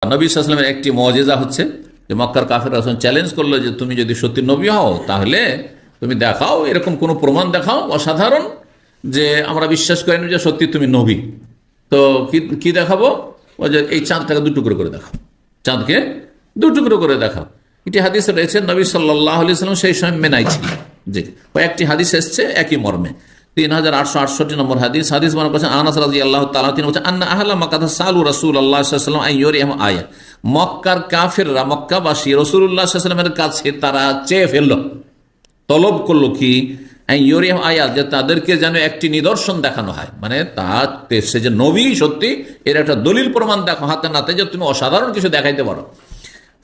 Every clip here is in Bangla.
নবী সাল্লাল্লাহু আলাইহি ওয়াসাল্লামের একটি মুজিজা হচ্ছে যে মক্কার কাফেররা চ্যালেঞ্জ করলো যে তুমি যদি সত্যি নবী হও তাহলে তুমি দেখাও, এরকম কোন প্রমাণ দেখাও অসাধারণ যে আমরা বিশ্বাস করি না যে সত্যি তুমি নবী। তো কি দেখাবো? ও যে এই চাঁদটাকে দুটুকরো করে দেখাও, চাঁদকে দুটুকরো করে দেখাও। এটি হাদিস রয়েছে, নবী সাল্লাল্লাহু আলাইহি ওয়াসাল্লাম সেই সময় মেনাই ছিলেন। জি, কয়েকটি হাদিস এসছে একই মর্মে। 3868 নম্বর হাদিস বর্ণনা করেছেন আনাস রাদিয়াল্লাহু তাআলা, তিনি বলেছেন আন্না আহলা মাক্কাহ সালু রাসূলুল্লাহ সাল্লাল্লাহু আলাইহি ওয়াসাল্লাম আইয়ুরিয়াহুম আয়াত। মক্কার কাফেররা মক্কাবাসী রাসূলুল্লাহ সাল্লাল্লাহু আলাইহি ওয়াসাল্লামের কাছে তারা চেয়ে ফেললো, তলব করলো কি আইয়ুরিয়াহুম আয়াত, যে তাদেরকে যেন একটি নিদর্শন দেখানো হয়, মানে সে যে নবী সত্যি এর একটা দলিল প্রমাণ দেখো হাতে নাতে, যে তুমি অসাধারণ কিছু দেখাইতে পারো।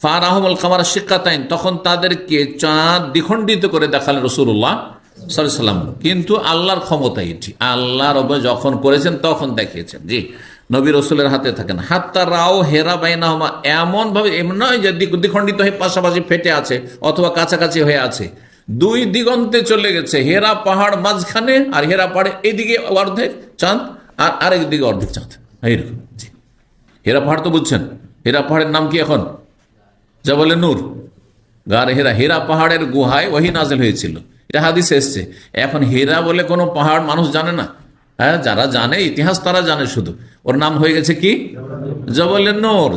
ফারাহুমুল কামার শিক্কাতাইন, তখন তাদেরকে চাঁদ দ্বিখণ্ডিত করে দেখালেন রাসূলুল্লাহ সাল্লাল্লাহু আলাইহি ওয়াসাল্লাম। কিন্তু আল্লাহর ক্ষমতা এটি, আল্লাহ রব যখন করেছেন তখন দেখিয়েছেন। জি, নবী রসুলের হাতে থাকেন। হাত্তা রাও হেরা বাইনাহুমা, এমন ভাবে এমন নয় যে দ্বিখণ্ডিত হয়ে পাশাপাশি ফেটে আছে অথবা কাছাকাছি হয়ে আছে, দুই দিগন্তে চলে গেছে। হেরা পাহাড় মাঝখানে, আর হেরা পাহাড়ে এইদিকে অর্ধেক চাঁদ আর আরেক দিকে অর্ধেক চাঁদ, এইরকম। জি, হেরা পাহাড় তো বুঝছেন, হেরা পাহাড়ের নাম কি এখন? জবলে নূর, গার হেরা। হেরা পাহাড়ের গুহায় ওহী নাযিল হয়েছিল, এটা হাদিসে এসছে। এখন হেরা বলে কোনো পাহাড় মানুষ জানে না, হ্যাঁ, যারা জানে ইতিহাস তারা জানে, শুধু ওর নাম হয়ে গেছে কি জবলে নূর।